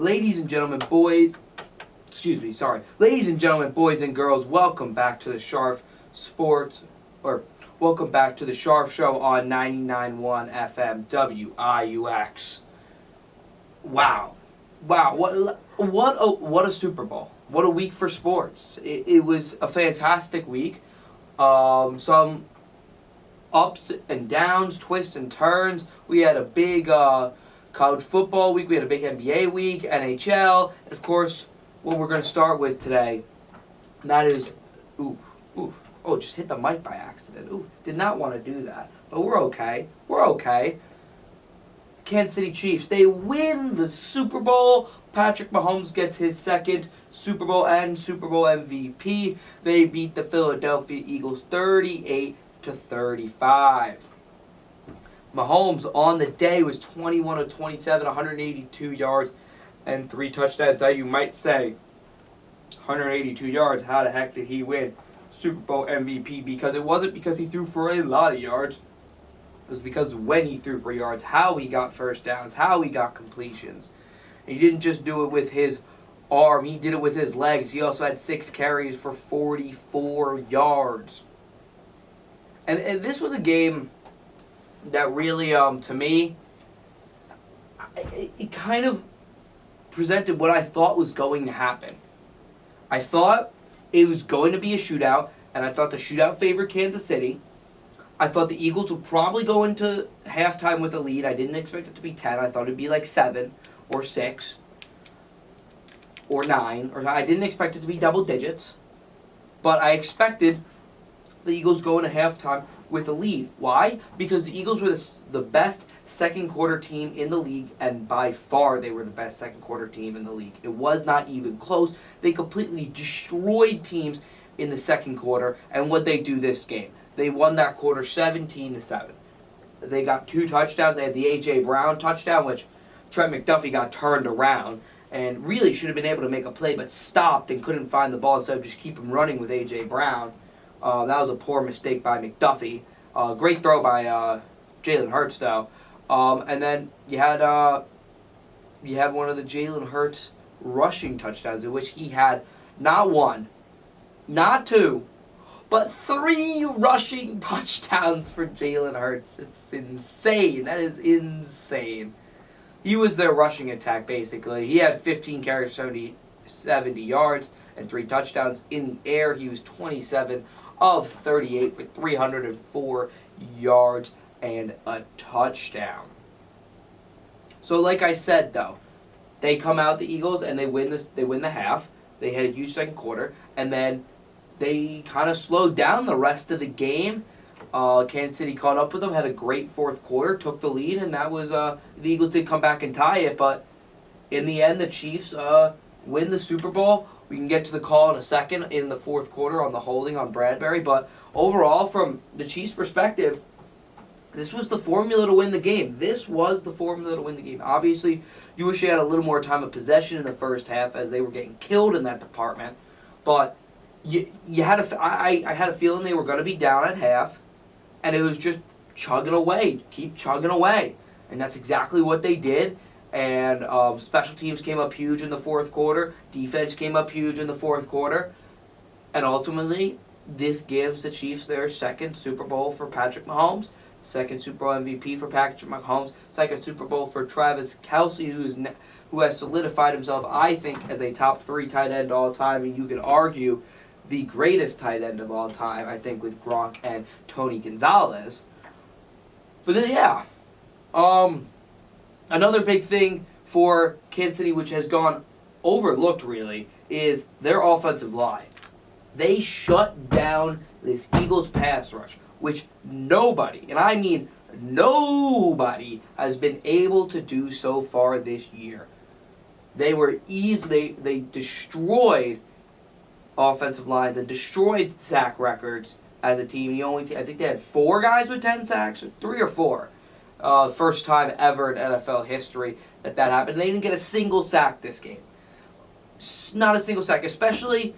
Ladies and gentlemen, boys and girls, welcome back to the Scharf welcome back to the Scharf Show on 99.1 FM WIUX. Wow, what a Super Bowl! What a week for sports! It was a fantastic week. Some ups and downs, twists and turns. We had a big college football week. We had a big NBA week, NHL, and of course, what we're going to start with today, and that is, just hit the mic by accident. Did not want to do that, but we're okay. Kansas City Chiefs, they win the Super Bowl. Patrick Mahomes gets his second Super Bowl and Super Bowl MVP. They beat the Philadelphia Eagles 38-35. Mahomes on the day was 21 of 27, 182 yards, and 3 touchdowns. Now you might say, 182 yards, how the heck did he win Super Bowl MVP? Because it wasn't because he threw for a lot of yards. It was because when he threw for yards, how he got first downs, how he got completions. And he didn't just do it with his arm, he did it with his legs. He also had 6 carries for 44 yards. And this was a game that really, to me, it kind of presented what I thought was going to happen. I thought it was going to be a shootout, and I thought the shootout favored Kansas City. I thought the Eagles would probably go into halftime with a lead. I didn't expect it to be 10. I thought it would be like 7 or 6 or 9. I didn't expect it to be double digits, but I expected the Eagles go into halftime with a lead. Why? Because the Eagles were the best second quarter team in the league, and by far they were the best second quarter team in the league. It was not even close. They completely destroyed teams in the second quarter, and what they do this game, they won that quarter 17-7. They got 2 touchdowns. They had the A.J. Brown touchdown, which Trent McDuffie got turned around and really should have been able to make a play, but stopped and couldn't find the ball, instead of just keep him running with A.J. Brown. That was a poor mistake by McDuffie. Great throw by Jalen Hurts, though. And then you had one of the Jalen Hurts rushing touchdowns, in which he had not 1, not 2, but 3 rushing touchdowns for Jalen Hurts. It's insane. That is insane. He was their rushing attack, basically. He had 15 carries, 70 yards, and 3 touchdowns. In the air, he was 27 of 38 for 304 yards and a touchdown. So like I said, though, they come out, the Eagles, and they win the half. They had a huge second quarter, and then they kind of slowed down the rest of the game. Kansas City caught up with them, had a great fourth quarter, took the lead, and that was the Eagles did come back and tie it, but in the end, the Chiefs win the Super Bowl. We can get to the call in a second in the fourth quarter on the holding on Bradbury, but overall, from the Chiefs' perspective, this was the formula to win the game. Obviously, you wish you had a little more time of possession in the first half, as they were getting killed in that department, but I had a feeling they were going to be down at half, and it was just keep chugging away, and that's exactly what they did. And special teams came up huge in the fourth quarter. Defense came up huge in the fourth quarter. And ultimately, this gives the Chiefs their second Super Bowl for Patrick Mahomes, second Super Bowl MVP for Patrick Mahomes, second Super Bowl for Travis Kelce, who has solidified himself, I think, as a top 3 tight end all time. And you could argue the greatest tight end of all time, I think, with Gronk and Tony Gonzalez. But then, another big thing for Kansas City, which has gone overlooked, really, is their offensive line. They shut down this Eagles pass rush, which nobody, and I mean nobody, has been able to do so far this year. They destroyed offensive lines and destroyed sack records as a team. I think they had 4 guys with 10 sacks, or 3 or 4. First time ever in NFL history that happened. They didn't get a single sack this game. Not a single sack. Especially,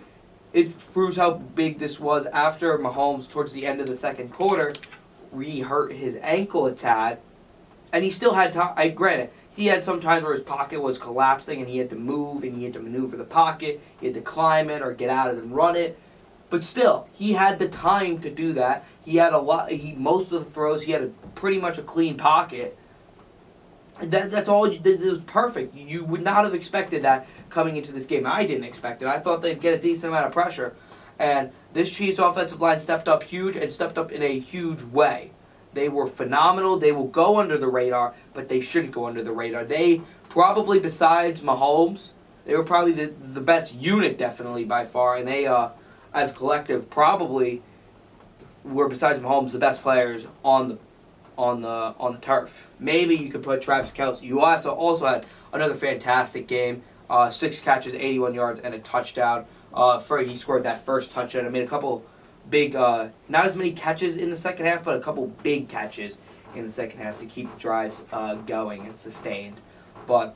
it proves how big this was after Mahomes, towards the end of the second quarter, re-hurt his ankle a tad. And he still had time. Granted, he had some times where his pocket was collapsing and he had to move and he had to maneuver the pocket. He had to climb it or get out of it and run it. But still, he had the time to do that. He had most of the throws, he had pretty much a clean pocket. That's all. It was perfect. You would not have expected that coming into this game. I didn't expect it. I thought they'd get a decent amount of pressure. And this Chiefs offensive line stepped up huge and stepped up in a huge way. They were phenomenal. They will go under the radar, but they shouldn't go under the radar. They probably, besides Mahomes, they were probably the best unit, definitely, by far. And they, as a collective, probably were, besides Mahomes, the best players on the turf. Maybe you could put Travis Kelce. You also had another fantastic game. 6 catches, 81 yards, and a touchdown. He scored that first touchdown. I made a couple big, not as many catches in the second half, but a couple big catches in the second half to keep drives going and sustained. But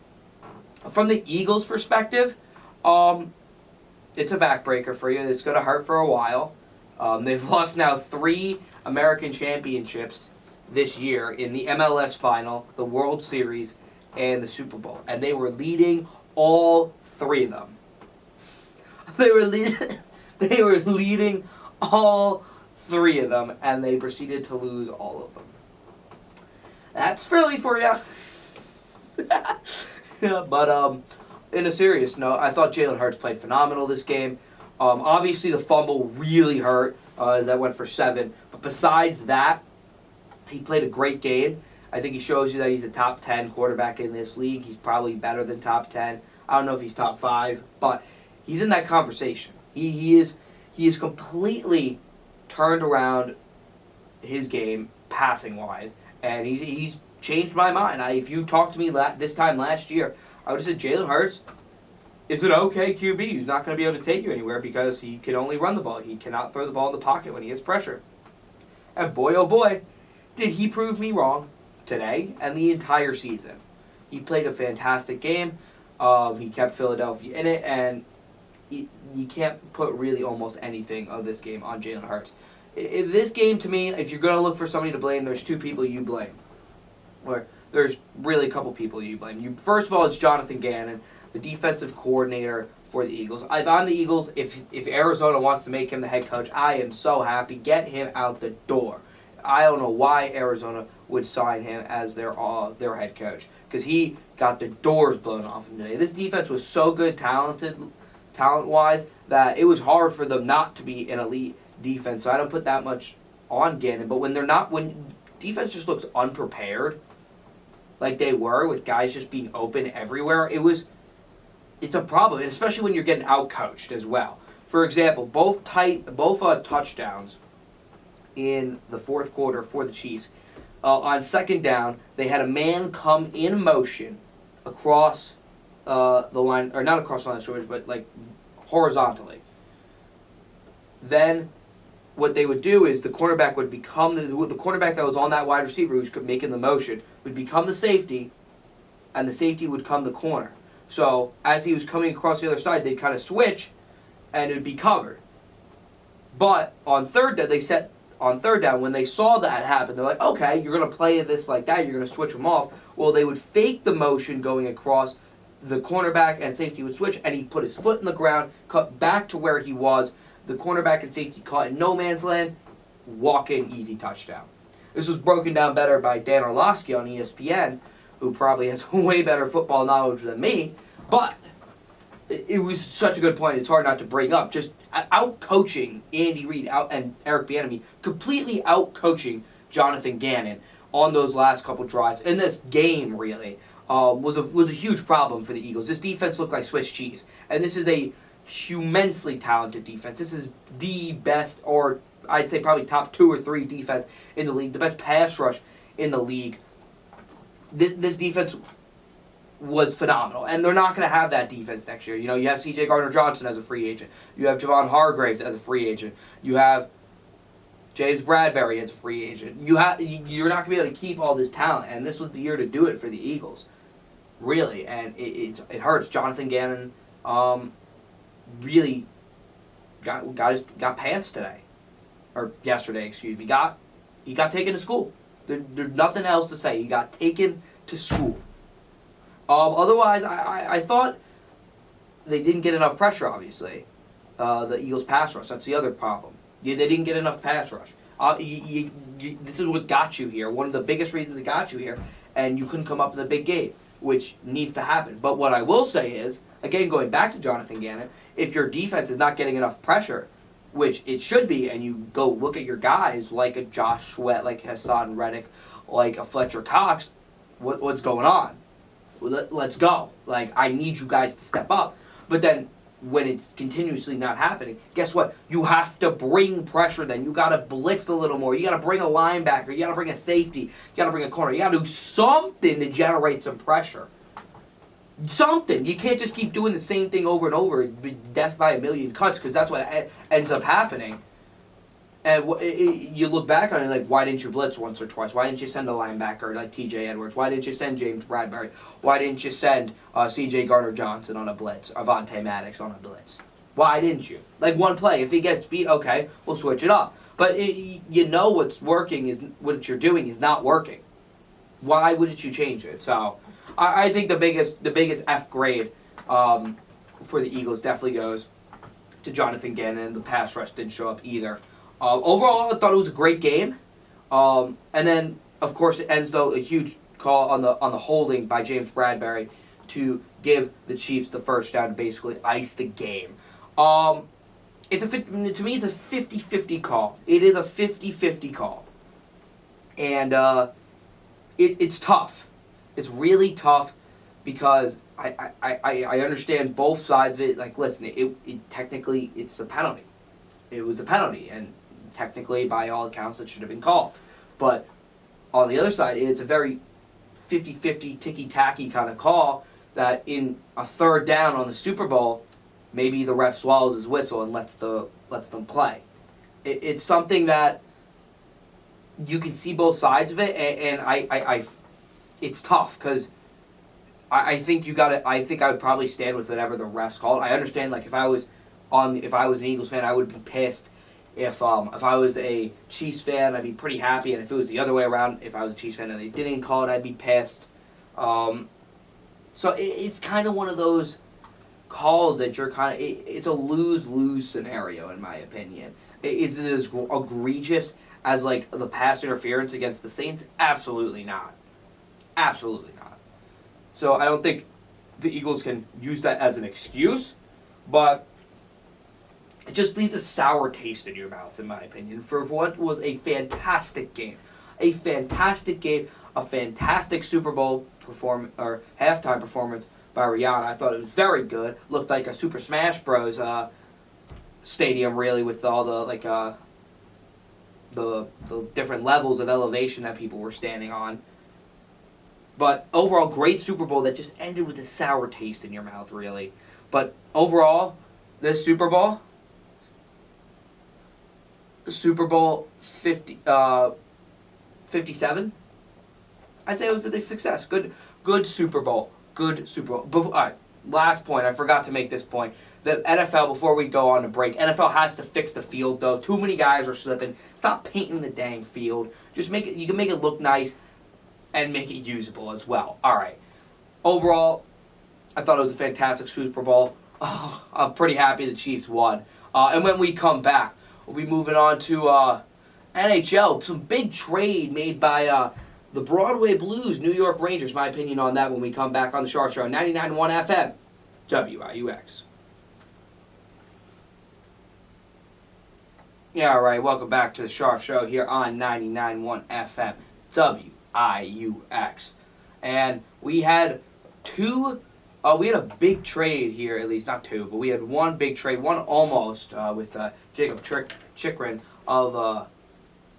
from the Eagles' perspective, it's a backbreaker for you. It's going to hurt for a while. They've lost now 3 American championships this year in the MLS Final, the World Series, and the Super Bowl. And they were leading all 3 of them. They were leading all 3 of them, and they proceeded to lose all of them. That's Philly for you. Yeah, but in a serious note, I thought Jalen Hurts played phenomenal this game. Obviously, the fumble really hurt, as that went for 7. But besides that, he played a great game. I think he shows you that he's a top 10 quarterback in this league. He's probably better than top 10. I don't know if he's top 5, but he's in that conversation. He is completely turned around his game passing wise, and he's changed my mind. If you talked to me this time last year, I would have said Jalen Hurts is an okay QB. He's not going to be able to take you anywhere because he can only run the ball. He cannot throw the ball in the pocket when he has pressure. And boy, oh boy, did he prove me wrong today and the entire season. He played a fantastic game. He kept Philadelphia in it, and you can't put really almost anything of this game on Jalen Hurts. In this game, to me, if you're going to look for somebody to blame, there's 2 people you blame. Or there's really a couple people you blame. First of all, it's Jonathan Gannon, the defensive coordinator for the Eagles. If I'm the Eagles, if Arizona wants to make him the head coach, I am so happy. Get him out the door. I don't know why Arizona would sign him as their head coach, because he got the doors blown off him today. This defense was so good, talent-wise, that it was hard for them not to be an elite defense. So I don't put that much on Gannon. But when defense just looks unprepared, like they were, with guys just being open everywhere, it's a problem, and especially when you're getting out-coached as well. For example, both touchdowns in the fourth quarter for the Chiefs. On second down, they had a man come in motion across the line, or not across the line of scrimmage, but like horizontally. Then what they would do is the cornerback would become the cornerback that was on that wide receiver who's making the motion would become the safety, and the safety would come the corner. So as he was coming across the other side, they'd kind of switch, and it would be covered. But on third down, when they saw that happen, they're like, okay, you're going to play this like that, you're going to switch them off. Well, they would fake the motion going across, the cornerback and safety would switch, and he put his foot in the ground, cut back to where he was. The cornerback and safety caught in no man's land, walk-in, easy touchdown. This was broken down better by Dan Orlovsky on ESPN, who probably has way better football knowledge than me, but it was such a good point. It's hard not to bring up. Just out-coaching Andy Reid and Eric Bieniemy, completely out-coaching Jonathan Gannon on those last couple drives. In this game, really, was a huge problem for the Eagles. This defense looked like Swiss cheese, and this is a immensely talented defense. This is the best, or I'd say probably top 2 or 3 defense in the league, the best pass rush in the league. This defense was phenomenal, and they're not going to have that defense next year. You know, you have C.J. Gardner-Johnson as a free agent. You have Javon Hargraves as a free agent. You have James Bradbury as a free agent. You're not going to be able to keep all this talent, and this was the year to do it for the Eagles, really. And it hurts. Jonathan Gannon really got pants today, or yesterday, excuse me. He got taken to school. There's nothing else to say. He got taken to school. Otherwise, I thought they didn't get enough pressure, obviously. The Eagles' pass rush, that's the other problem. They didn't get enough pass rush. This is what got you here. One of the biggest reasons it got you here, and you couldn't come up with a big game, which needs to happen. But what I will say is, again, going back to Jonathan Gannon, if your defense is not getting enough pressure, which it should be, and you go look at your guys like a Josh Sweat, like Hassan Reddick, like a Fletcher Cox, what's going on? Let's go. Like, I need you guys to step up. But then when it's continuously not happening, guess what? You have to bring pressure then. You got to blitz a little more. You got to bring a linebacker. You got to bring a safety. You got to bring a corner. You got to do something to generate some pressure. Something. You can't just keep doing the same thing over and over, death by a million cuts, because that's what ends up happening. And you look back on it like, why didn't you blitz once or twice? Why didn't you send a linebacker like T.J. Edwards? Why didn't you send James Bradbury? Why didn't you send C.J. Gardner-Johnson on a blitz? Avonte Maddox on a blitz? Why didn't you? Like, one play. If he gets beat, okay, we'll switch it up. But you know what's working is what you're doing is not working. Why wouldn't you change it? So I think the biggest F grade for the Eagles definitely goes to Jonathan Gannon. The pass rush didn't show up either. Overall, I thought it was a great game. And then, of course, it ends, though, a huge call on the holding by James Bradbury to give the Chiefs the first down to basically ice the game. To me, it's a 50-50 call. It is a 50-50 call. And it's tough. It's really tough because I understand both sides of it. Like, listen, it technically, it's a penalty. It was a penalty, and technically, by all accounts, it should have been called. But on the other side, it's a very 50-50, ticky-tacky kind of call that in a third down on the Super Bowl, maybe the ref swallows his whistle and lets them play. It's something that you can see both sides of it, and it's tough because I think I would probably stand with whatever the refs called. I understand, like, if I was an Eagles fan, I would be pissed. If I was a Chiefs fan, I'd be pretty happy. And if it was the other way around, if I was a Chiefs fan and they didn't call it, I'd be pissed. So it's kind of one of those calls that you're kind of... It's a lose-lose scenario, in my opinion. Is it as egregious as, like, the pass interference against the Saints? Absolutely not. Absolutely not. So I don't think the Eagles can use that as an excuse, but it just leaves a sour taste in your mouth, in my opinion, for what was a fantastic game. A fantastic game, a fantastic Super Bowl halftime performance by Rihanna. I thought it was very good. Looked like a Super Smash Bros. Stadium, really, with all the different levels of elevation that people were standing on. But overall, great Super Bowl that just ended with a sour taste in your mouth, really. But overall, this Super Bowl 57, I'd say it was a success. Good Super Bowl. Good Super Bowl. All right, last point. I forgot to make this point. The NFL, before we go on a break, NFL has to fix the field, though. Too many guys are slipping. Stop painting the dang field. Just make it. You can make it look nice and make it usable as well. All right. Overall, I thought it was a fantastic Super Bowl. Oh, I'm pretty happy the Chiefs won. And when we come back, we'll be moving on to NHL. Some big trade made by the Broadway Blues, New York Rangers. My opinion on that when we come back on the Scharf Show. 99.1 FM, WIUX. Yeah, all right. Welcome back to the Scharf Show here on 99.1 FM, WIUX. And we had we had a big trade here, at least not two, but we had one big trade, one almost, with Jacob Chikrin of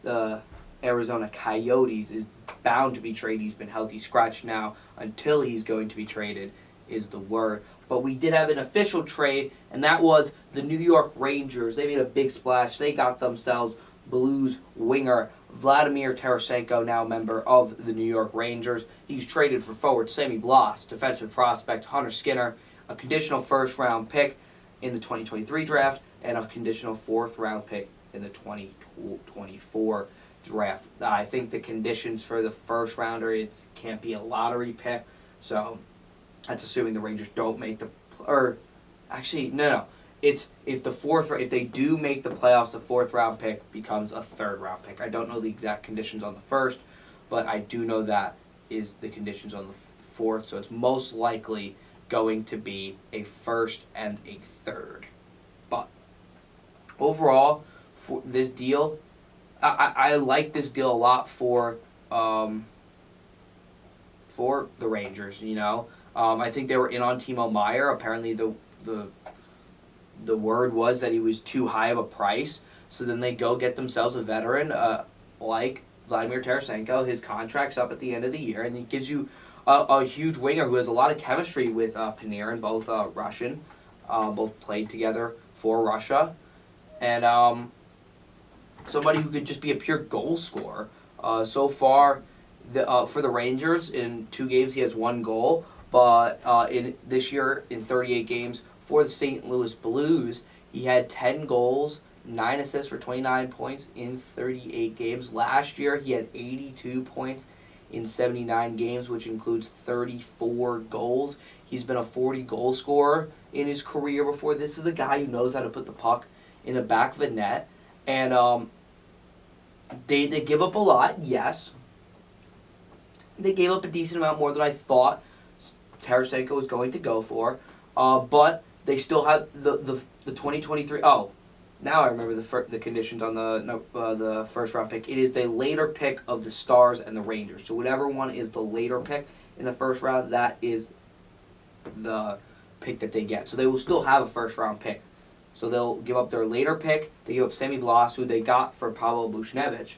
the Arizona Coyotes is bound to be traded. He's been healthy scratch now until he's going to be traded is the word. But we did have an official trade, and that was the New York Rangers. They made a big splash. They got themselves Blues winger Vladimir Tarasenko, now a member of the New York Rangers. He's traded for forward Sammy Blas, defenseman prospect Hunter Skinner, a conditional first-round pick in the 2023 draft, and a conditional fourth-round pick in the 2024 draft. I think the conditions for the first-rounder, it can't be a lottery pick, so That's assuming the Rangers don't make the, or actually no. It's if they do make the playoffs, the fourth round pick becomes a third round pick. I don't know the exact conditions on the first, but I do know that is the conditions on the fourth. So it's most likely going to be a first and a third. But overall, for this deal, I like this deal a lot for the Rangers. I think they were in on Timo Meier. Apparently, the word was that he was too high of a price. So then they go get themselves a veteran like Vladimir Tarasenko. His contract's up at the end of the year, and it gives you a huge winger who has a lot of chemistry with Panarin, both Russian, both played together for Russia, and somebody who could just be a pure goal scorer. So far, for the Rangers, in 2 games he has 1 goal, but in this year in 38 games for the St. Louis Blues, he had 10 goals, 9 assists for 29 points in 38 games. Last year he had 82 points in 79 games, which includes 34 goals. He's been a 40 goal scorer in his career before. This is a guy who knows how to put the puck in the back of the net. And they give up a lot, yes. They gave up a decent amount more than I thought Tarasenko was going to go for. But they still have the 2023. Oh, now I remember the conditions on the first round pick. It is the later pick of the Stars and the Rangers. So whatever one is the later pick in the first round, that is the pick that they get. So they will still have a first round pick. So they'll give up their later pick. They give up Semi Blas, who they got for Pavel Buchnevich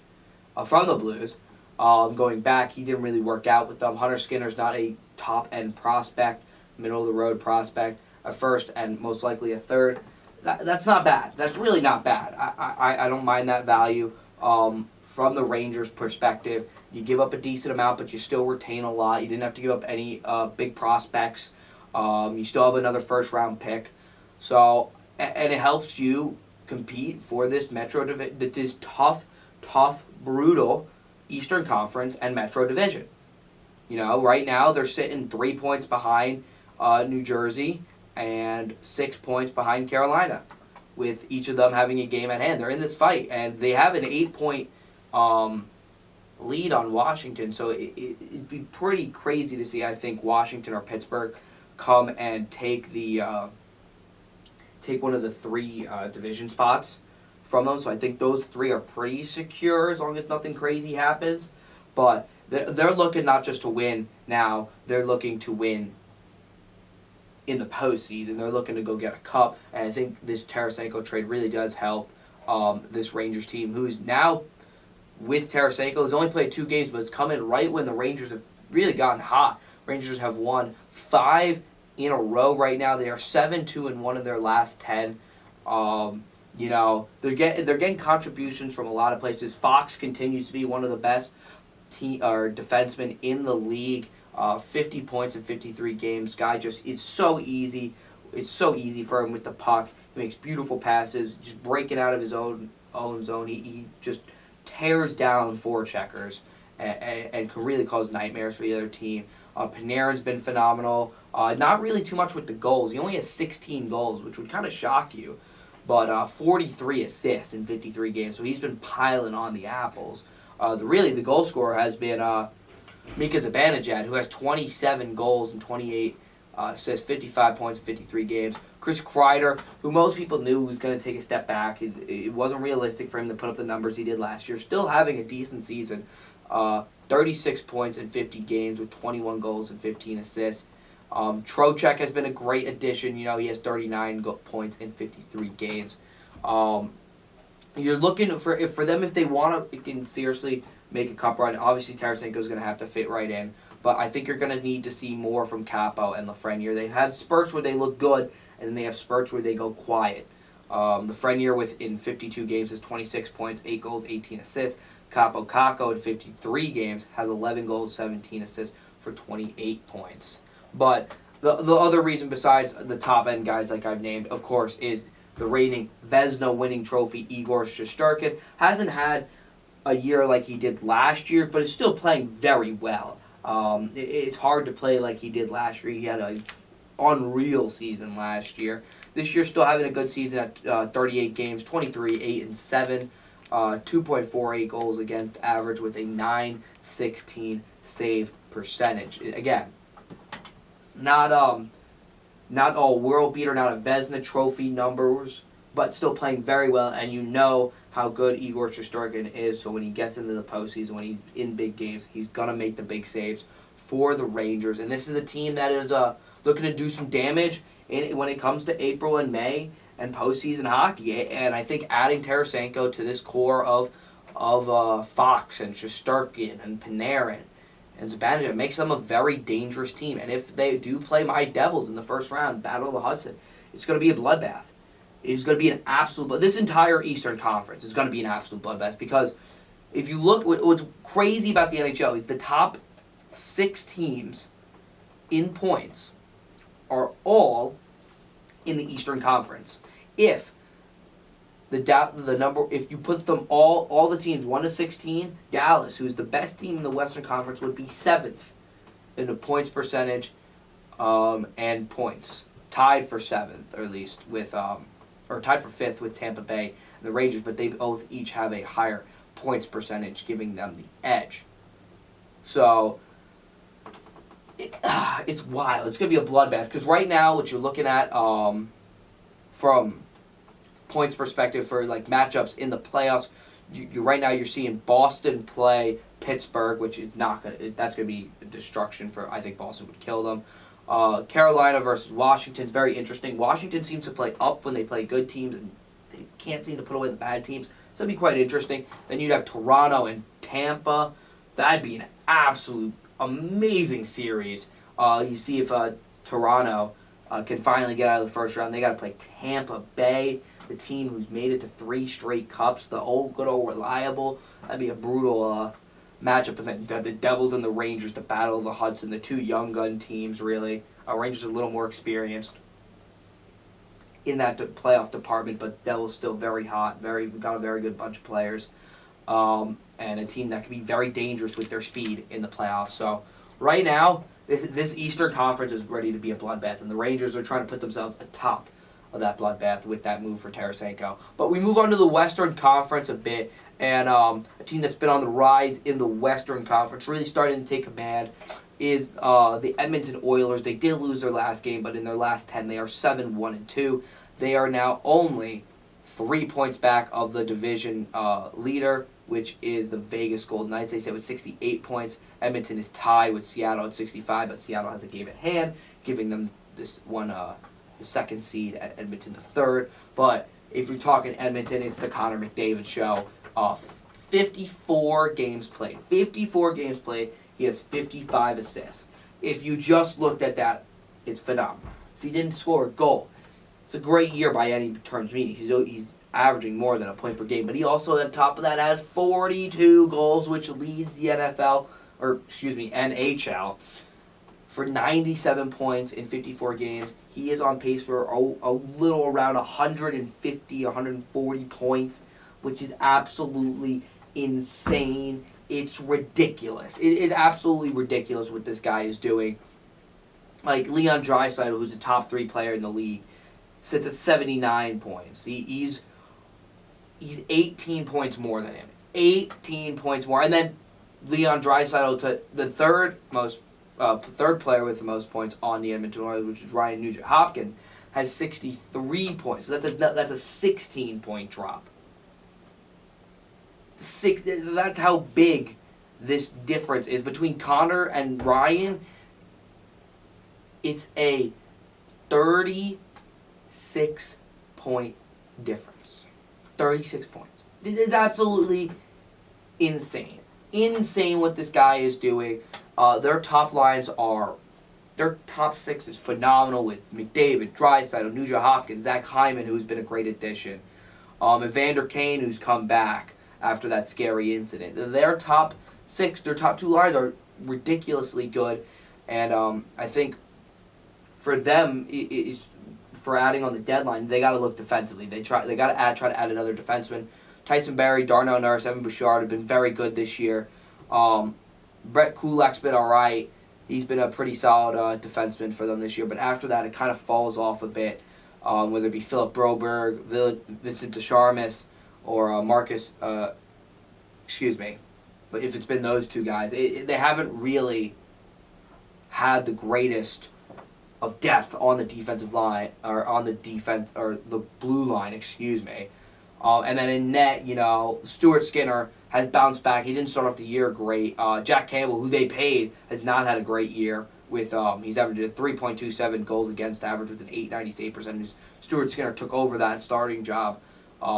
from the Blues. Going back, he didn't really work out with them. Hunter Skinner's not a top-end prospect, middle-of-the-road prospect, a first and most likely a third. That's not bad. That's really not bad. I don't mind that value from the Rangers' perspective. You give up a decent amount, but you still retain a lot. You didn't have to give up any big prospects. You still have another first-round pick. So, and it helps you compete for this this tough, brutal Eastern Conference and Metro Division. Right now they're sitting 3 points behind New Jersey and 6 points behind Carolina, with each of them having a game at hand. They're in this fight, and they have an 8-point lead on Washington, so it'd be pretty crazy to see, I think, Washington or Pittsburgh come and take one of the 3 division spots from them. So I think those 3 are pretty secure as long as nothing crazy happens. But they're looking not just to win now, they're looking to win in the postseason. They're looking to go get a cup, and I think this Tarasenko trade really does help this Rangers team, who's now with Tarasenko, has only played 2 games, but it's come in right when the Rangers have really gotten hot. Rangers have won 5 in a row right now. They are 7-2-1 in their last 10. They're getting contributions from a lot of places. Fox continues to be one of the best defensemen in the league. 50 points in 53 games. Guy just is so easy. It's so easy for him with the puck. He makes beautiful passes, just breaking out of his own zone. He just tears down forecheckers and can really cause nightmares for the other team. Panarin's been phenomenal. Not really too much with the goals. He only has 16 goals, which would kind of shock you. But 43 assists in 53 games, so he's been piling on the apples. The goal scorer has been Mika Zibanejad, who has 27 goals and 28 assists, 55 points in 53 games. Chris Kreider, who most people knew was going to take a step back. It wasn't realistic for him to put up the numbers he did last year. Still having a decent season. 36 points in 50 games with 21 goals and 15 assists. Trocheck has been a great addition. He has 39 points in 53 games. You're looking for them if they want to can seriously make a cup run. Obviously, Tarasenko's going to have to fit right in, but I think you're going to need to see more from Capo and Lafreniere. They have spurts where they look good, and then they have spurts where they go quiet. Lafreniere in 52 games has 26 points, 8 goals, 18 assists. Capo Kakko in 53 games has 11 goals, 17 assists for 28 points. But the other reason besides the top-end guys like I've named, of course, is the reigning Vezina-winning trophy Igor Shesterkin. Hasn't had a year like he did last year, but is still playing very well. It's hard to play like he did last year. He had an unreal season last year. This year, still having a good season at 38 games, 23, 8 and 7, 2.48 goals against average with a 9.16 save percentage. Again, not a world beater, not a Vezina Trophy numbers, but still playing very well. And you know how good Igor Shesterkin is. So when he gets into the postseason, when he's in big games, he's gonna make the big saves for the Rangers. And this is a team that is looking to do some damage when it comes to April and May and postseason hockey. And I think adding Tarasenko to this core of Fox and Shesterkin and Panarin and Zibanejad makes them a very dangerous team. And if they do play my Devils in the first round, Battle of the Hudson, it's going to be a bloodbath. It's going to be an absolute bloodbath. This entire Eastern Conference is going to be an absolute bloodbath because if you look, what's crazy about the NHL is the top 6 teams in points are all in the Eastern Conference. If if you put them all the teams 1 to 16, Dallas, who's the best team in the Western Conference, would be 7th in the points percentage and points, tied for 7th or at least with or tied for 5th with Tampa Bay and the Rangers, but they both each have a higher points percentage, giving them the edge. So it's wild. It's going to be a bloodbath because right now, what you're looking at from points perspective for like matchups in the playoffs, right now you're seeing Boston play Pittsburgh, which is not gonna. That's gonna be destruction for. I think Boston would kill them. Carolina versus Washington is very interesting. Washington seems to play up when they play good teams, and they can't seem to put away the bad teams. So it'd be quite interesting. Then you'd have Toronto and Tampa. That'd be an absolute amazing series. You see if Toronto can finally get out of the first round. They got to play Tampa Bay, the team who's made it to 3 straight cups, the good old reliable. That'd be a brutal matchup. And then the Devils and the Rangers, the Battle of the Hudson, the 2 young gun teams, really. Rangers are a little more experienced in that playoff department, but Devils still very hot. Got a very good bunch of players. And a team that can be very dangerous with their speed in the playoffs. So right now, this Eastern Conference is ready to be a bloodbath, and the Rangers are trying to put themselves atop of that bloodbath with that move for Tarasenko. But we move on to the Western Conference a bit, and a team that's been on the rise in the Western Conference, really starting to take command, is the Edmonton Oilers. They did lose their last game, but in their last 10, they are 7-1-2. They are now only 3 points back of the division leader, which is the Vegas Golden Knights. They sit with 68 points. Edmonton is tied with Seattle at 65, but Seattle has a game at hand, giving them this one the second seed at Edmonton the third. But if you're talking Edmonton, it's the Connor McDavid show. 54 games played. 54 games played. He has 55 assists. If you just looked at that, it's phenomenal. If he didn't score a goal, it's a great year by any terms meaning. He's averaging more than a point per game, but he also, on top of that, has 42 goals, which leads the NHL for 97 points in 54 games. He is on pace for a little around 150, 140 points, which is absolutely insane. It's ridiculous. It is absolutely ridiculous what this guy is doing. Like Leon Draisaitl, who's a top 3 player in the league, sits at 79 points. He's 18 points more than him. 18 points more. And then Leon Draisaitl to the third player with the most points on the Edmonton Oilers, which is Ryan Nugent-Hopkins, has 63 points. So that's a 16-point drop. That's how big this difference is between Connor and Ryan. It's a 36-point difference. 36 points. It's absolutely insane. Insane what this guy is doing. Their top lines are... Their top 6 is phenomenal with McDavid, Draisaitl, Nugent-Hopkins, Zach Hyman, who's been a great addition. Evander Kane, who's come back after that scary incident. Their top 6, their top 2 lines are ridiculously good. And I think for them, for adding on the deadline, they got to look defensively. They got to try to add another defenseman. Tyson Barrie, Darnell Nurse, Evan Bouchard have been very good this year. Brett Kulak's been all right. He's been a pretty solid defenseman for them this year. But after that, it kind of falls off a bit, whether it be Philip Broberg, Vincent Descharmes, or Marcus. Excuse me. But if it's been those two guys, they haven't really had the greatest of depth on the defensive line, or on the defense, or the blue line, excuse me. And then in net, Stuart Skinner has bounced back. He didn't start off the year great. Jack Campbell, who they paid, has not had a great year. With he's averaged a 3.27 goals against average with an 8.90 save percentage. Stuart Skinner took over that starting job.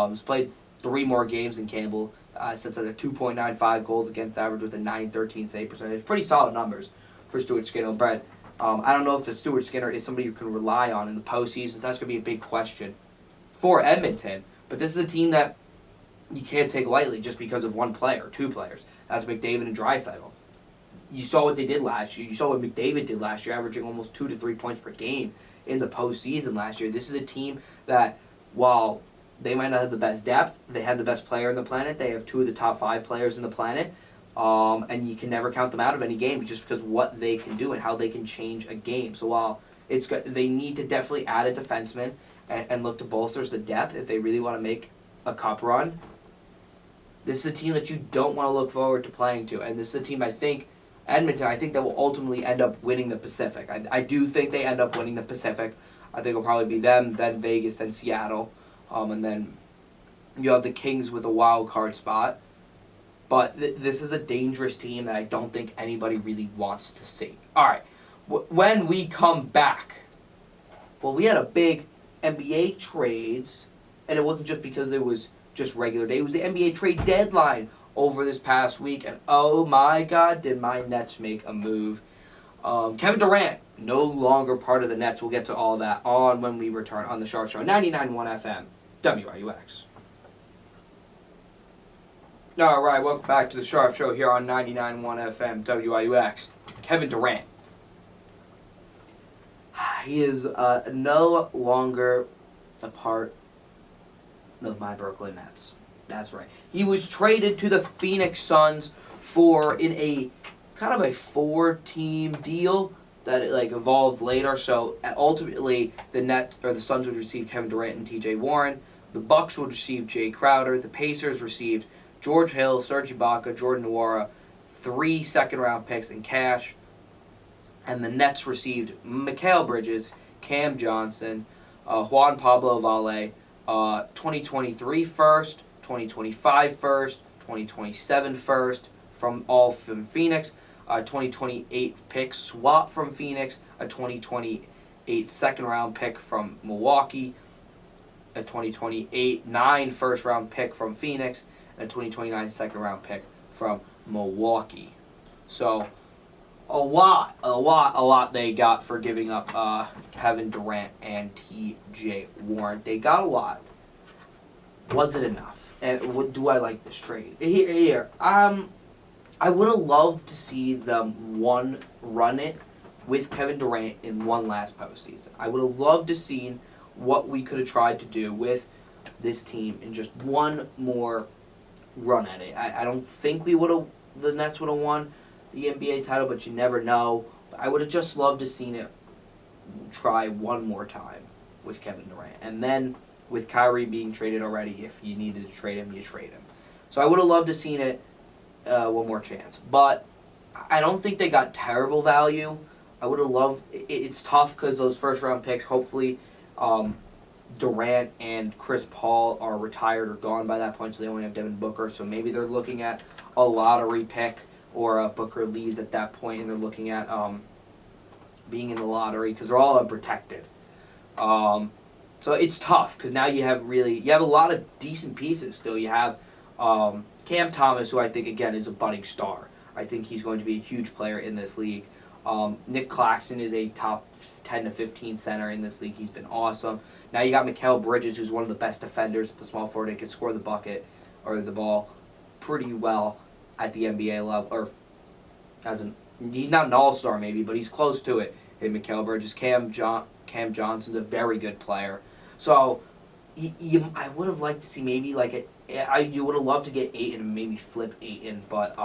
He's played 3 more games than Campbell. Sits at a 2.95 goals against average with a 9.13 save percentage. Pretty solid numbers for Stuart Skinner. Brett, I don't know if the Stuart Skinner is somebody you can rely on in the postseason. So that's going to be a big question for Edmonton. But this is a team that you can't take lightly just because of one player or 2 players. That's McDavid and Draisaitl. You saw what they did last year. You saw what McDavid did last year, averaging almost 2 to 3 points per game in the postseason last year. This is a team that, while they might not have the best depth, they have the best player on the planet. They have 2 of the top 5 players in the planet. And you can never count them out of any game just because what they can do and how they can change a game. So while it's good, they need to definitely add a defenseman and look to bolster the depth if they really want to make a cup run. This is a team that you don't want to look forward to playing to. And this is a team, Edmonton, that will ultimately end up winning the Pacific. I do think they end up winning the Pacific. I think it'll probably be them, then Vegas, then Seattle. And then you have the Kings with a wild card spot. But this is a dangerous team that I don't think anybody really wants to see. All right, when we come back, well, we had a big NBA trades, and it wasn't just because it was just regular day. It was the NBA trade deadline over this past week, and oh my God, did my Nets make a move. Kevin Durant, no longer part of the Nets. We'll get to all that on when we return on the Scharf Show. 99.1 FM, WIUX. All right, welcome back to the Scharf Show here on 99.1 FM, WIUX. Kevin Durant. He is no longer a part of my Brooklyn Nets. That's right. He was traded to the Phoenix Suns in a kind of a 4-team deal that evolved later. So ultimately, the Suns would receive Kevin Durant and T.J. Warren. The Bucks would receive Jay Crowder. The Pacers received George Hill, Serge Ibaka, Jordan Nwora, 3 second-round picks in cash. And the Nets received Mikal Bridges, Cam Johnson, Juan Pablo Valle, 2023 first, 2025 first, 2027 first from Phoenix, 2028 pick swap from Phoenix, a 2028 second-round pick from Milwaukee, a 2028 first-round pick from Phoenix, and a 2029 second-round pick from Milwaukee. So a lot they got for giving up Kevin Durant and T.J. Warren. They got a lot. Was it enough? And do I like this trade? Here, I would have loved to see them run it with Kevin Durant in one last postseason. I would have loved to seen what we could have tried to do with this team in just one more run at it. I don't think the Nets would have won the NBA title, but you never know. But I would have just loved to seen it try one more time with Kevin Durant. And then with Kyrie being traded already, if you needed to trade him, you trade him. So I would have loved to seen it one more chance. But I don't think they got terrible value. I would have loved... It's tough because those first-round picks, hopefully Durant and Chris Paul are retired or gone by that point, so they only have Devin Booker. So maybe they're looking at a lottery pick, or Booker leaves at that point, and they're looking at being in the lottery because they're all unprotected. So it's tough because now you have a lot of decent pieces still. You have Cam Thomas, who I think, again, is a budding star. I think he's going to be a huge player in this league. Nick Claxton is a top 10 to 15 center in this league. He's been awesome. Now you got Mikal Bridges, who's one of the best defenders at the small forward. He can score the bucket or the ball pretty well at the NBA level. Or he's not an all-star maybe, but he's close to it. And Mikal Bridges, Cam Johnson's a very good player. So I would have liked to see maybe you would have loved to get Ayton and maybe flip Ayton, but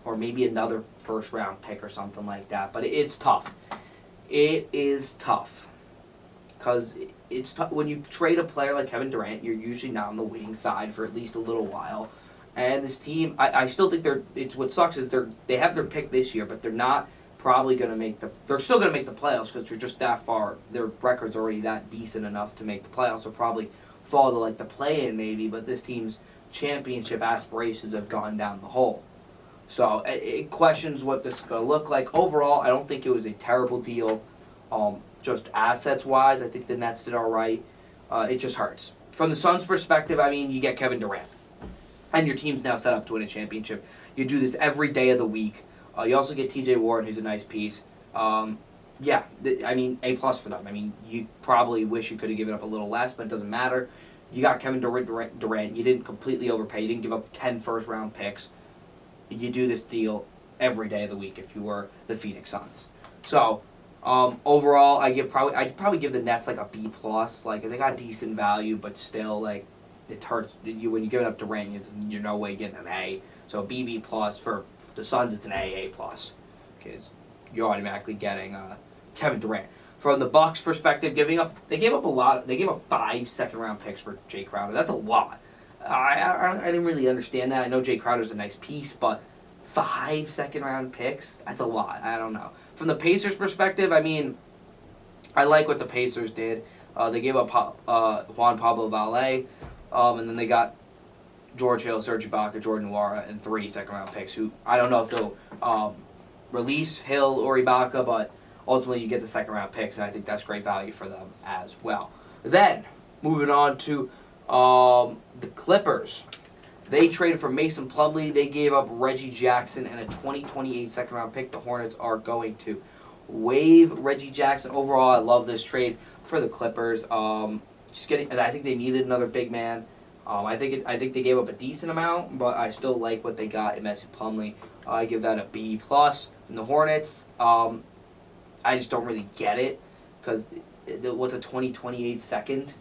or or maybe another first round pick or something like that. But it's tough. It is tough because it's tough when you trade a player like Kevin Durant. You're usually not on the winning side for at least a little while. And this team, I still think it's what sucks is they have their pick this year, but they're not probably going to make they're still going to make the playoffs because they're just that far. Their record's already that decent enough to make the playoffs. They'll probably fall to like the play-in maybe, but this team's championship aspirations have gone down the hole. So it questions what this is going to look like. Overall, I don't think it was a terrible deal. Just assets-wise, I think the Nets did all right. It just hurts. From the Suns' perspective, I mean, you get Kevin Durant. And your team's now set up to win a championship. You do this every day of the week. You also get T.J. Warren, who's a nice piece. I mean, A+ for them. I mean, you probably wish you could have given up a little less, but it doesn't matter. You got Kevin Durant. You didn't completely overpay. You didn't give up 10 first-round picks. You do this deal every day of the week if you were the Phoenix Suns. So, overall, I'd probably give the Nets like a B+. Like, they got decent value, but still, like, it hurts. When you give it up Durant, you're no way getting an A. So, B+. For the Suns, it's an A+. Because you're automatically getting Kevin Durant. From the Bucks' perspective, they gave up a lot. They gave up 5 second-round picks for Jay Crowder. That's a lot. I didn't really understand that. I know Jay Crowder's a nice piece, but 5 second-round picks? That's a lot. I don't know. From the Pacers' perspective, I mean, I like what the Pacers did. They gave up Juan Pablo Valle, and then they got George Hill, Serge Ibaka, Jordan Nwora, and 3 second-round picks, who I don't know if they'll release Hill or Ibaka, but ultimately you get the second-round picks, and I think that's great value for them as well. Then, moving on to the Clippers. They traded for Mason Plumlee. They gave up Reggie Jackson and a 2028 second-round pick. The Hornets are going to waive Reggie Jackson. Overall, I love this trade for the Clippers. And I think they needed another big man. I think they gave up a decent amount, but I still like what they got in Mason Plumlee. I give that a B+. And the Hornets, I just don't really get it because what's a 2028 second?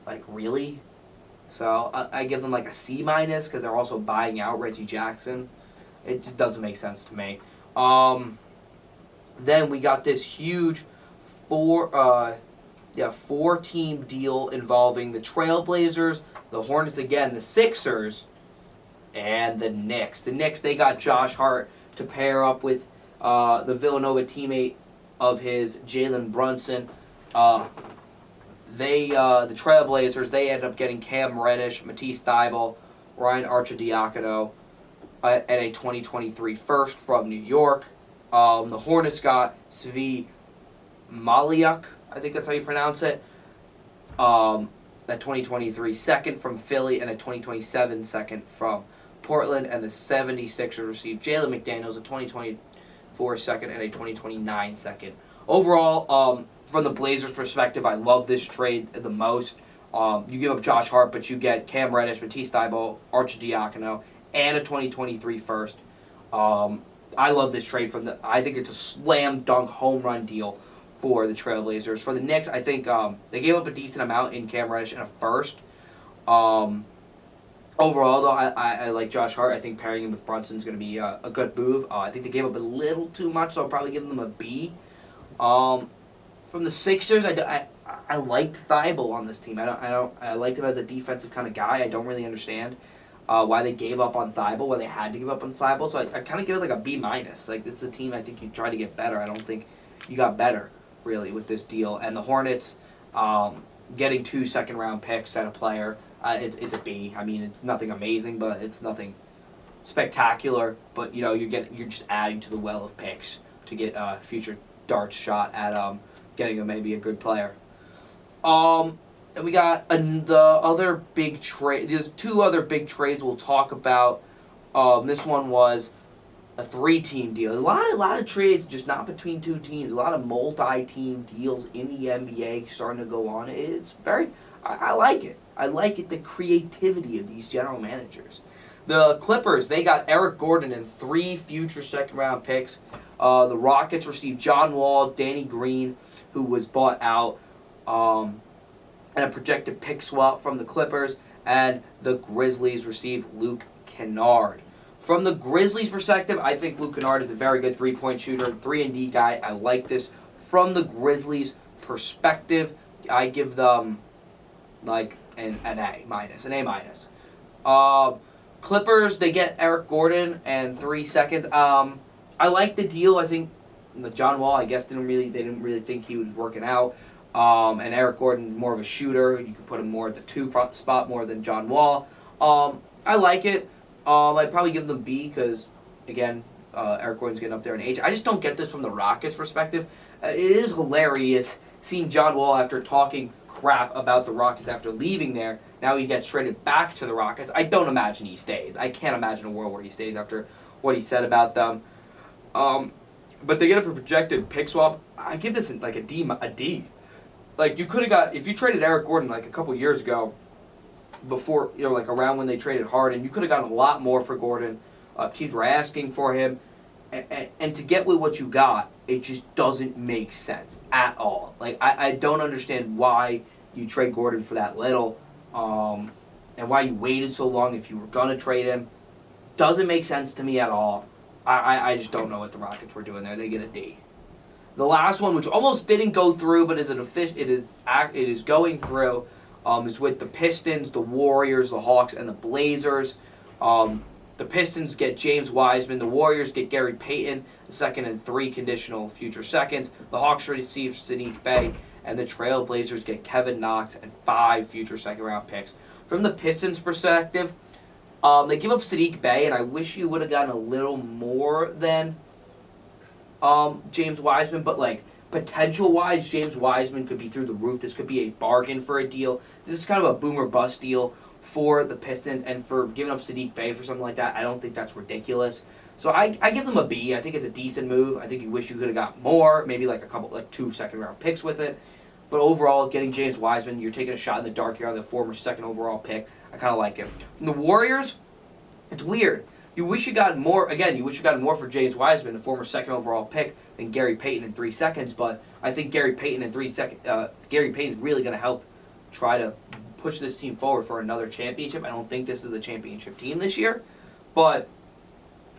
Like, really? So I give them like a C- because they're also buying out Reggie Jackson. It just doesn't make sense to me. Then we got this huge 4-team deal involving the Trailblazers, the Hornets again, the Sixers, and the Knicks. The Knicks, they got Josh Hart to pair up with the Villanova teammate of his, Jalen Brunson. The Trailblazers, they end up getting Cam Reddish, Matisse Thybulle, Ryan Arcidiacono, and a 2023 first from New York. The Hornets got Svi Maliuk, I think that's how you pronounce it. That 2023 second from Philly and a 2027 second from Portland. And the 76ers received Jalen McDaniels, a 2024 second and a 2029 second. Overall, from the Blazers' perspective, I love this trade the most. You give up Josh Hart, but you get Cam Reddish, Matisse Thybulle, Arcidiacono, and a 2023 first. I love this trade I think it's a slam dunk home run deal for the Trailblazers. For the Knicks, I think they gave up a decent amount in Cam Reddish and a first. Overall, though, I like Josh Hart. I think pairing him with Brunson is going to be a good move. I think they gave up a little too much, so I'll probably give them a B. From the Sixers, I liked Thybulle on this team. I liked him as a defensive kind of guy. I don't really understand why they gave up on Thybulle, why they had to give up on Thybulle. So I kind of give it like a B-. Like, this is a team I think you try to get better. I don't think you got better, really, with this deal. And the Hornets, getting 2 second-round picks and a player, it's a B. I mean, it's nothing amazing, but it's nothing spectacular. But, you're just adding to the well of picks to get a future darts shot at getting maybe a good player. And we got the other big trade. There's 2 other big trades we'll talk about. This one was a 3-team deal. A lot of trades, just not between 2 teams. A lot of multi-team deals in the NBA starting to go on. It's very, I like it. I like it, the creativity of these general managers. The Clippers, they got Eric Gordon and 3 future second-round picks. The Rockets received John Wall, Danny Green, who was bought out, and a projected pick swap from the Clippers. And the Grizzlies received Luke Kennard From the Grizzlies' perspective, I think Luke Kennard is a very good three-point shooter, 3-and-D guy. I like this. From the Grizzlies' perspective, I give them like an A minus, an A minus. Clippers, they get Eric Gordon and 3 seconds. I like the deal. I think the John Wall, I guess, they didn't really think he was working out. And Eric Gordon more of a shooter. You can put him more at the 2 spot more than John Wall. I like it. I'd probably give them B because, again, Eric Gordon's getting up there in age. I just don't get this from the Rockets' perspective. It is hilarious seeing John Wall after talking crap about the Rockets after leaving there. Now he gets traded back to the Rockets. I don't imagine he stays. I can't imagine a world where he stays after what he said about them. But they get a projected pick swap. I give this like a D. Like you could have got, if you traded Eric Gordon like a couple years ago, before, like around when they traded Harden, you could have gotten a lot more for Gordon. Teams were asking for him. And to get with what you got, it just doesn't make sense at all. Like, I don't understand why you trade Gordon for that little, and why you waited so long if you were going to trade him. Doesn't make sense to me at all. I just don't know what the Rockets were doing there. They get a D. The last one, which almost didn't go through, but it is going through, is with the Pistons, the Warriors, the Hawks, and the Blazers. The Pistons get James Wiseman. The Warriors get Gary Payton, the 2nd and 3 conditional future seconds. The Hawks receive Sadiq Bey. And the Trailblazers get Kevin Knox and 5 future second-round picks. From the Pistons' perspective, they give up Sadiq Bey, and I wish you would have gotten a little more than James Wiseman. But, like, potential-wise, James Wiseman could be through the roof. This could be a bargain for a deal. This is kind of a boom-or-bust deal for the Pistons, and for giving up Sadiq Bey for something like that, I don't think that's ridiculous. So I give them a B. I think it's a decent move. I think you wish you could have got more, maybe like 2 second-round picks with it. But overall, getting James Wiseman, you're taking a shot in the dark here on the former 2nd overall pick. I kind of like it. From the Warriors, it's weird. You wish you got more. Again, you wish you got more for James Wiseman, the former 2nd overall pick, than Gary Payton in 3 seconds. But I think Gary Payton's really going to help try to push this team forward for another championship. I don't think this is a championship team this year, but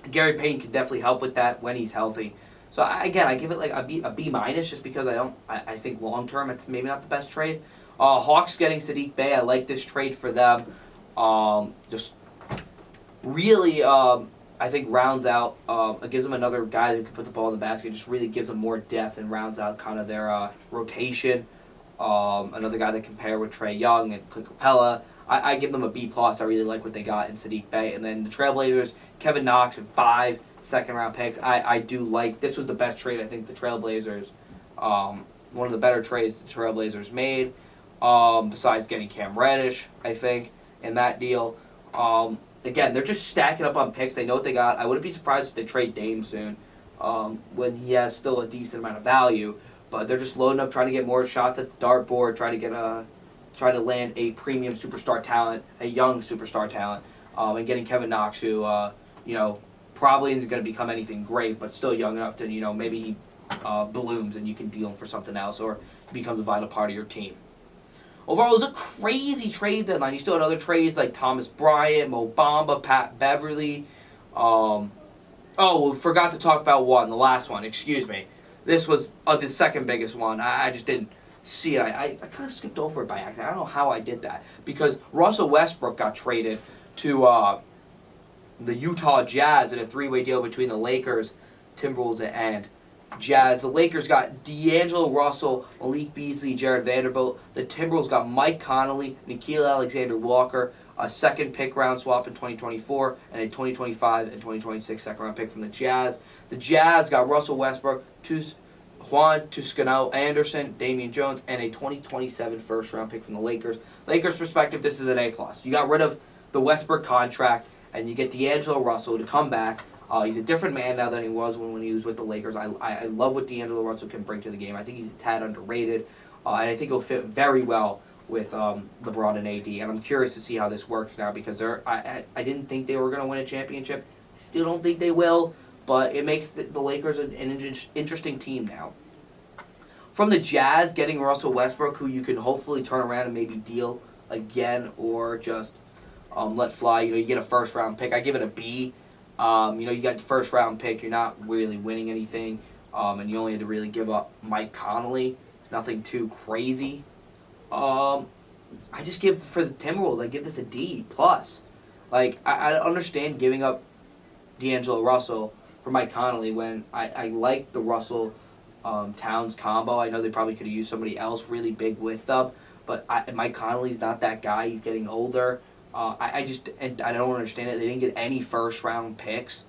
Gary Payton can definitely help with that when he's healthy. So I give it like a B minus just because I think long term it's maybe not the best trade. Hawks getting Sadiq Bey, I like this trade for them. Just really I think rounds out, it gives them another guy who can put the ball in the basket. Just really gives them more depth and rounds out kind of their rotation. Another guy that can pair with Trae Young and Clint Capella. I give them a B+. I really like what they got in Sadiq Bey. And then the Trailblazers, Kevin Knox and 5 second-round picks. I do like, this was the best trade I think the Trailblazers, one of the better trades the Trailblazers made, besides getting Cam Reddish, I think, in that deal. Again, they're just stacking up on picks. They know what they got. I wouldn't be surprised if they trade Dame soon, when he has still a decent amount of value. But they're just loading up, trying to get more shots at the dartboard, trying to land a premium superstar talent, a young superstar talent, and getting Kevin Knox, who probably isn't going to become anything great, but still young enough to maybe he blooms and you can deal him for something else, or he becomes a vital part of your team. Overall, it was a crazy trade deadline. You still had other trades like Thomas Bryant, Mo Bamba, Pat Beverly. We forgot to talk about the last one. Excuse me. This was the second biggest one. I just didn't see it. I kind of skipped over it by accident. I don't know how I did that. Because Russell Westbrook got traded to the Utah Jazz in a 3-way deal between the Lakers, Timberwolves, and Jazz. The Lakers got D'Angelo Russell, Malik Beasley, Jared Vanderbilt. The Timberwolves got Mike Conley, Nickeil Alexander-Walker, a second pick round swap in 2024, and a 2025 and 2026 second round pick from the Jazz. The Jazz got Russell Westbrook, Juan Toscano Anderson, Damian Jones, and a 2027 first round pick from the Lakers. Lakers' perspective, this is an A+. You got rid of the Westbrook contract, and you get D'Angelo Russell to come back. He's a different man now than he was when he was with the Lakers. I love what D'Angelo Russell can bring to the game. I think he's a tad underrated, and I think he'll fit very well with LeBron and AD. And I'm curious to see how this works now because I didn't think they were going to win a championship. I still don't think they will, but it makes the Lakers an interesting team now. From the Jazz, getting Russell Westbrook, who you can hopefully turn around and maybe deal again or just let fly. You get a first-round pick. I give it a B. You got the first round pick. You're not really winning anything, and you only had to really give up Mike Conley. Nothing too crazy. I just give for the Timberwolves. I give this a D plus. Like I understand giving up D'Angelo Russell for Mike Conley when I like the Russell Towns combo. I know they probably could have used somebody else really big with them, but Mike Conley's not that guy. He's getting older. I don't understand it. They didn't get any first round picks.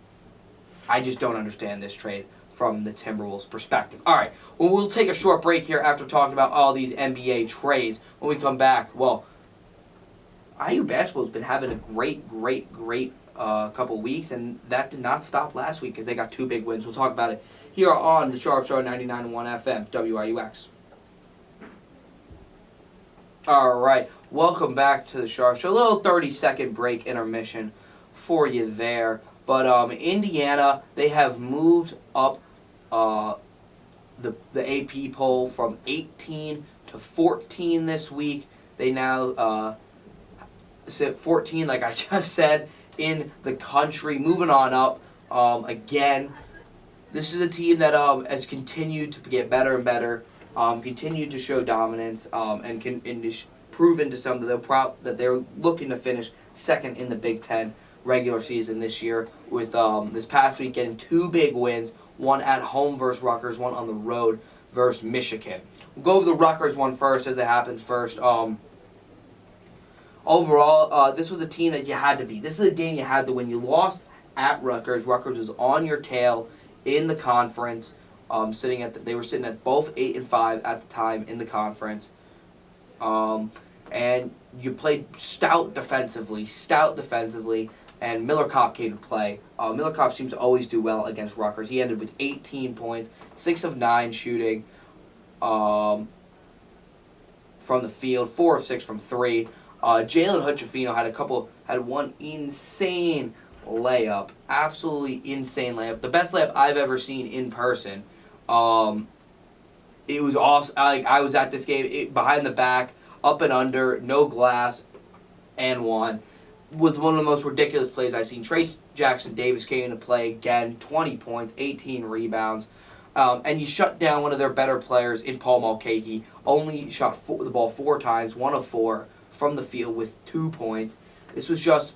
I just don't understand this trade from the Timberwolves' perspective. All right, well, we'll take a short break here after talking about all these NBA trades. When we come back, well, IU basketball's been having a great couple of weeks, and that did not stop last week because they got 2 big wins. We'll talk about it here on the Scharf Show, 99.1 FM, WIUX. All right, welcome back to the Scharf Show. A little 30-second break intermission for you there. But Indiana, they have moved up the AP poll from 18 to 14 this week. They now sit 14, like I just said, in the country. Moving on up again. This is a team that has continued to get better and better, continued to show dominance, and is proven to some that they're looking to finish second in the Big Ten regular season this year, with this past week getting 2 big wins, one at home versus Rutgers, one on the road versus Michigan. We'll go over the Rutgers one first, as it happens first. Overall, this was a team that you had to beat. This is a game you had to win. You lost at Rutgers. Rutgers was on your tail in the conference. They were sitting at both 8 and 5 at the time in the conference. And you played stout defensively, and Miller Kopp came to play. Miller Kopp seems to always do well against Rutgers. He ended with 18 points, 6 of 9 shooting from the field, 4 of 6 from 3. Jalen Hood-Schifino had one insane layup, absolutely insane layup, the best layup I've ever seen in person. It was awesome. I was at this game, behind the back, up and under, no glass, and one. Was one of the most ridiculous plays I've seen. Trace Jackson-Davis came into play again, 20 points, 18 rebounds. And you shut down one of their better players in Paul Mulcahy. Only shot the ball 4 times, 1 of 4 from the field with 2 points. This was just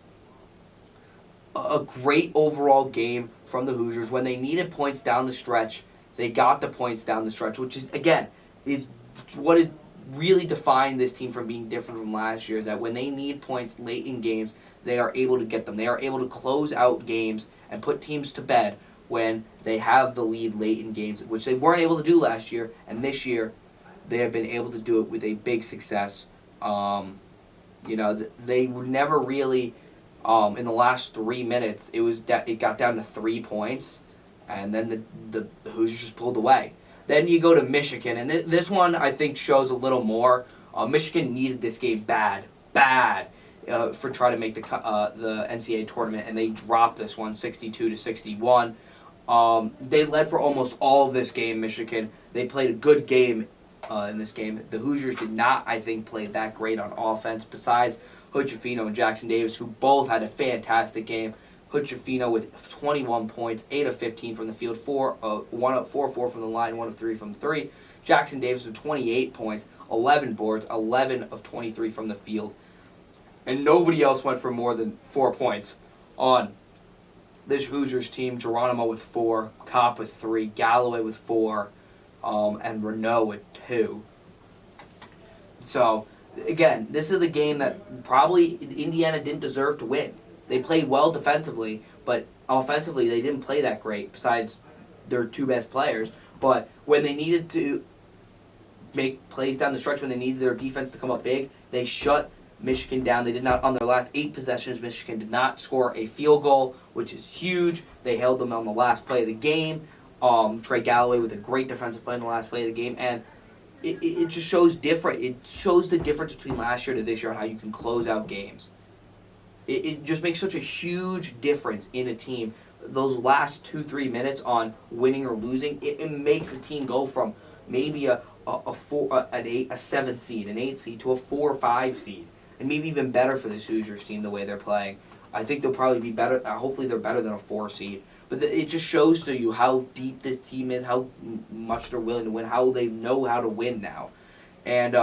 a great overall game from the Hoosiers. When they needed points down the stretch, they got the points down the stretch, which is, again, is what is really defined this team from being different from last year, is that when they need points late in games, they are able to get them. They are able to close out games and put teams to bed when they have the lead late in games, which they weren't able to do last year, and this year they have been able to do it with a big success. They were never really, in the last 3 minutes, it got down to 3 points, and then the Hoosiers just pulled away. Then you go to Michigan, and this one I think shows a little more. Michigan needed this game bad, for trying to make the NCAA tournament, and they dropped this one 62-61. They led for almost all of this game, Michigan. They played a good game in this game. The Hoosiers did not, I think, play that great on offense, besides Hood-Schifino and Jackson-Davis, who both had a fantastic game. Hood-Schifino with 21 points, 8 of 15 from the field, 4 of 4 from the line, 1 of 3 from 3. Jackson-Davis with 28 points, 11 boards, 11 of 23 from the field. And nobody else went for more than 4 points on this Hoosiers team. Geronimo with 4, Kopp with 3, Galloway with 4, and Renault with 2. So, again, this is a game that probably Indiana didn't deserve to win. They played well defensively, but offensively they didn't play that great, besides their 2 best players. But when they needed to make plays down the stretch, when they needed their defense to come up big, they shut Michigan down. They did not, on their last 8 possessions, Michigan did not score a field goal, which is huge. They held them on the last play of the game. Trey Galloway with a great defensive play in the last play of the game, and it just shows different. It shows the difference between last year to this year on how you can close out games. It just makes such a huge difference in a team. Those last 2-3 minutes on winning or losing, it makes a team go from maybe a 7 seed, an 8 seed, to a 4 or 5 seed, and maybe even better for this Hoosiers team the way they're playing. I think they'll probably be better. Hopefully, they're better than a 4 seed. But it just shows to you how deep this team is, how much they're willing to win, how they know how to win now. And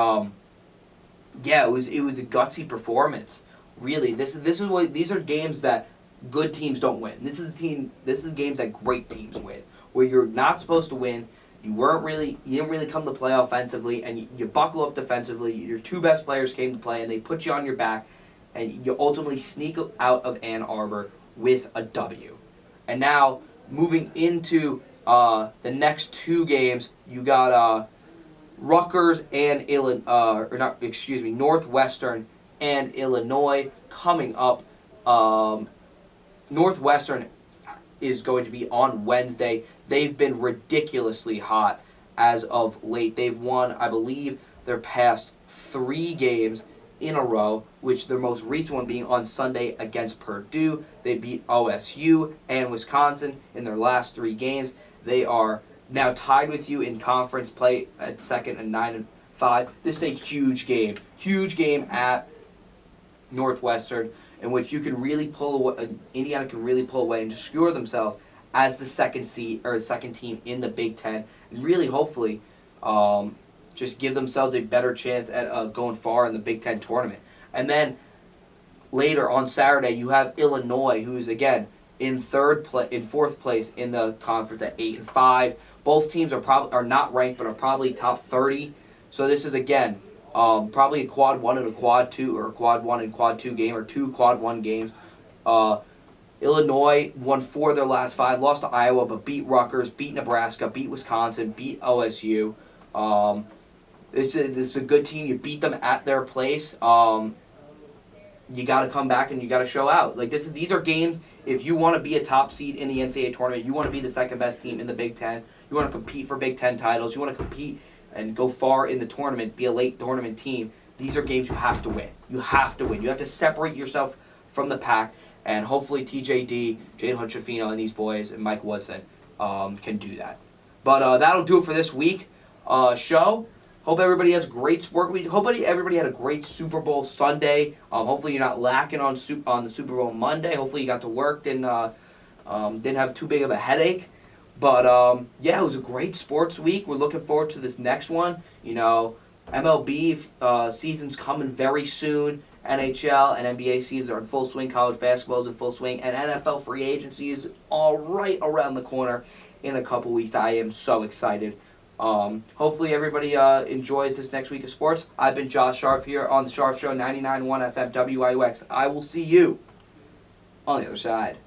yeah, it was a gutsy performance. Really, this is what these are games that good teams don't win. This is games that great teams win, where you're not supposed to win. You didn't really come to play offensively, and you buckle up defensively. Your 2 best players came to play, and they put you on your back, and you ultimately sneak out of Ann Arbor with a W. And now, moving into the next 2 games, you got Rutgers and Northwestern and Illinois coming up. Northwestern is going to be on Wednesday. They've been ridiculously hot as of late. They've won, I believe, their past 3 games in a row, which their most recent one being on Sunday against Purdue. They beat OSU and Wisconsin in their last 3 games. They are now tied with you in conference play at second and 9-5. This is a huge game at Northwestern, in which you can really pull away, Indiana can really pull away and secure themselves as the second team in the Big Ten, and really hopefully just give themselves a better chance at going far in the Big Ten tournament. And then later on Saturday, you have Illinois, who's again in fourth place in the conference at 8-5. Both teams are not ranked, but are probably top 30. So this is again probably a quad 1 and a quad 2, or a quad 1 and quad 2 game, or 2 quad 1 games. Illinois won 4 of their last 5, lost to Iowa, but beat Rutgers, beat Nebraska, beat Wisconsin, beat OSU. This is a good team. You beat them at their place. You got to come back and you got to show out. These are games. If you want to be a top seed in the NCAA tournament, you want to be the second best team in the Big Ten. You want to compete for Big Ten titles. You want to compete and go far in the tournament, be a late tournament team. These are games you have to win. You have to win. You have to separate yourself from the pack, and hopefully TJD, Jalen Hood-Schifino, and these boys, and Mike Woodson can do that. But that'll do it for this week show. Hope everybody has a great work week. Hope everybody had a great Super Bowl Sunday. Hopefully you're not lacking on the Super Bowl Monday. Hopefully you got to work and didn't have too big of a headache. But yeah, it was a great sports week. We're looking forward to this next one. MLB season's coming very soon. NHL and NBA seasons are in full swing. College basketball is in full swing. And NFL free agency is all right around the corner in a couple weeks. I am so excited. Hopefully everybody enjoys this next week of sports. I've been Josh Scharf here on the Scharf Show, 99.1 FM WIUX. I will see you on the other side.